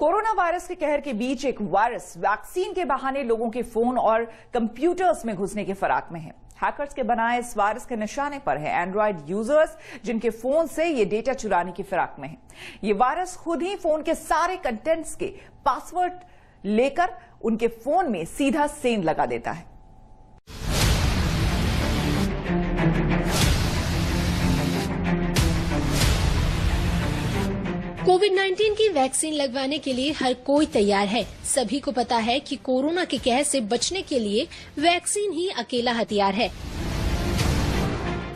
Corona virus के कहर के बीच एक वायरस वैक्सीन के बहाने लोगों के फोन और कंप्यूटर्स में घुसने के फराक में है। हैकर्स के बनाए इस वायरस के निशाने पर है एंड्रॉयड यूजर्स, जिनके फोन से ये डेटा चुराने की फिराक में है। ये वायरस खुद ही फोन के सारे कंटेंट्स के पासवर्ड लेकर उनके फोन में सीधा सेंध लगा देता है। कोविड-19 की वैक्सीन लगवाने के लिए हर कोई तैयार है। सभी को पता है कि कोरोना के कहर से बचने के लिए वैक्सीन ही अकेला हथियार है।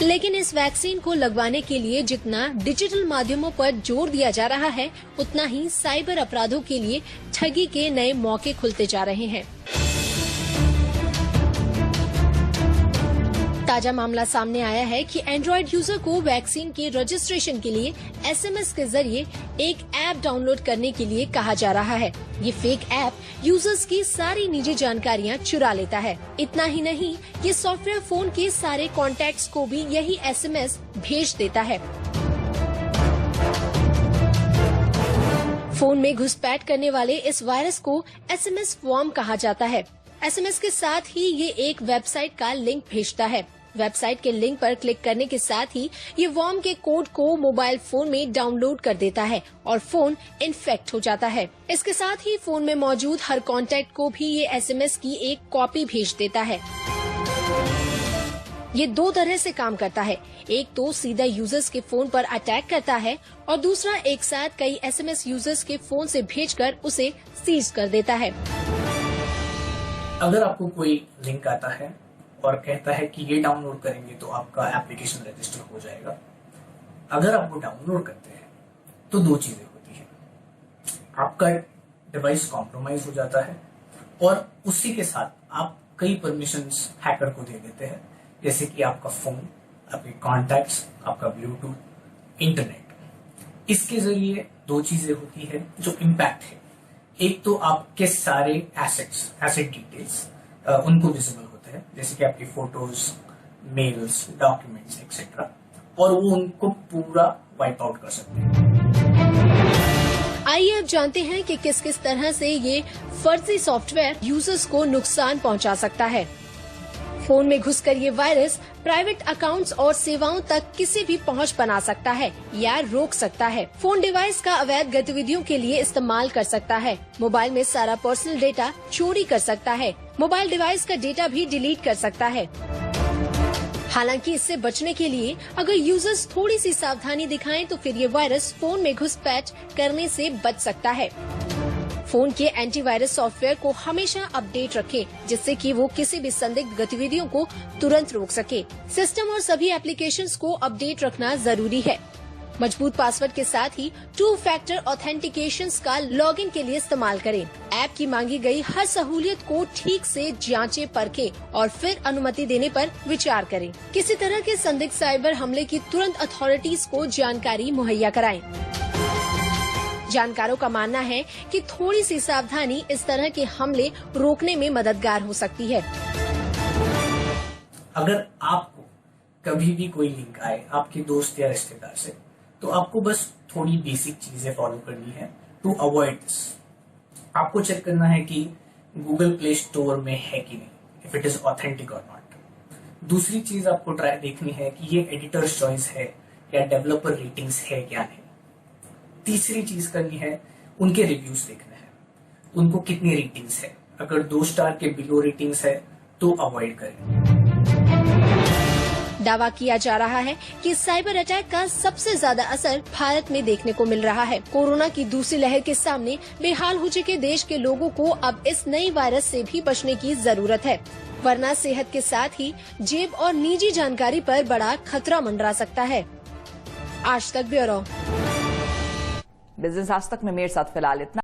लेकिन इस वैक्सीन को लगवाने के लिए जितना डिजिटल माध्यमों पर जोर दिया जा रहा है, उतना ही साइबर अपराधों के लिए ठगी के नए मौके खुलते जा रहे हैं। ताजा मामला सामने आया है कि एंड्रॉयड यूजर को वैक्सीन के रजिस्ट्रेशन के लिए एसएमएस के जरिए एक ऐप डाउनलोड करने के लिए कहा जा रहा है। ये फेक ऐप यूजर्स की सारी निजी जानकारियां चुरा लेता है। इतना ही नहीं, ये सॉफ्टवेयर फोन के सारे कॉन्टैक्ट्स को भी यही एसएमएस भेज देता है। फोन में घुसपैठ करने वाले इस वायरस को एसएमएस वॉर्म कहा जाता है। एसएमएस के साथ ही ये एक वेबसाइट का लिंक भेजता है। वेबसाइट के लिंक पर क्लिक करने के साथ ही ये वॉर्म के कोड को मोबाइल फोन में डाउनलोड कर देता है और फोन इन्फेक्ट हो जाता है। इसके साथ ही फोन में मौजूद हर कॉन्टैक्ट को भी ये एसएमएस की एक कॉपी भेज देता है। ये दो तरह से काम करता है। एक तो सीधा यूजर्स के फोन पर अटैक करता है और दूसरा एक साथ कई एसएमएस यूजर्स के फोन से भेजकर उसे सीज कर देता है। अगर आपको कोई लिंक आता है और कहता है कि ये डाउनलोड करेंगे तो आपका एप्लीकेशन रजिस्टर हो जाएगा, अगर आप वो डाउनलोड करते हैं तो दो चीजें होती हैं। आपका डिवाइस कॉम्प्रोमाइज हो जाता है और उसी के साथ आप कई परमिशंस हैकर को दे देते हैं, जैसे कि आपका फोन, आपके कॉन्टैक्ट्स, आपका ब्लूटूथ, इंटरनेट। इसके जरिए दो चीजें होती है जो इम्पैक्ट है। एक तो आपके सारे एसेट डिटेल्स उनको विजिबल होते हैं, जैसे कि आपकी फोटोज, मेल्स, डॉक्यूमेंट्स एक्सेट्रा, और वो उनको पूरा वाइप आउट कर सकते हैं। आइए अब जानते हैं कि किस किस तरह से ये फर्जी सॉफ्टवेयर यूजर्स को नुकसान पहुंचा सकता है। फोन में घुसकर ये वायरस प्राइवेट अकाउंट्स और सेवाओं तक किसी भी पहुंच बना सकता है या रोक सकता है। फोन डिवाइस का अवैध गतिविधियों के लिए इस्तेमाल कर सकता है। मोबाइल में सारा पर्सनल डेटा चोरी कर सकता है। मोबाइल डिवाइस का डेटा भी डिलीट कर सकता है। हालांकि इससे बचने के लिए अगर यूजर्स थोड़ी सी सावधानी दिखाएं तो फिर ये वायरस फोन में घुसपैठ करने से बच सकता है। फोन के एंटीवायरस सॉफ्टवेयर को हमेशा अपडेट रखें, जिससे कि वो किसी भी संदिग्ध गतिविधियों को तुरंत रोक सके। सिस्टम और सभी एप्लीकेशंस को अपडेट रखना जरूरी है। मजबूत पासवर्ड के साथ ही 2 फैक्टर ऑथेंटिकेशंस का लॉगिन के लिए इस्तेमाल करें। ऐप की मांगी गई हर सहूलियत को ठीक से जांचें, परखें और फिर अनुमति देने पर विचार करें। किसी तरह के संदिग्ध साइबर हमले की तुरंत अथॉरिटीज को जानकारी मुहैया कराएं। जानकारों का मानना है कि थोड़ी सी सावधानी इस तरह के हमले रोकने में मददगार हो सकती है। अगर आपको कभी भी कोई लिंक आए आपके दोस्त या रिश्तेदार से, तो आपको बस थोड़ी बेसिक चीजें फॉलो करनी है टू अवॉइड दिस। आपको चेक करना है कि गूगल प्ले स्टोर में है कि नहीं, इफ इट इज ऑथेंटिक और नॉट। दूसरी चीज आपको ट्राई देखनी है कि ये एडिटर्स चॉइस है या डेवलपर रेटिंग्स है क्या नहीं। तीसरी चीज करनी है, उनके रिव्यूज देखने हैं, उनको कितनी रेटिंग्स है। अगर 2 स्टार के बिलो रेटिंग्स है तो अवॉइड करें। दावा किया जा रहा है कि साइबर अटैक का सबसे ज्यादा असर भारत में देखने को मिल रहा है। कोरोना की दूसरी लहर के सामने बेहाल हो चुके देश के लोगों को अब इस नई वायरस से भी बचने की जरूरत है, वरना सेहत के साथ ही जेब और निजी जानकारी पर बड़ा खतरा मंडरा सकता है। आज तक ब्यूरो। बिजनेस आज तक में मेरे साथ फिलहाल इतना।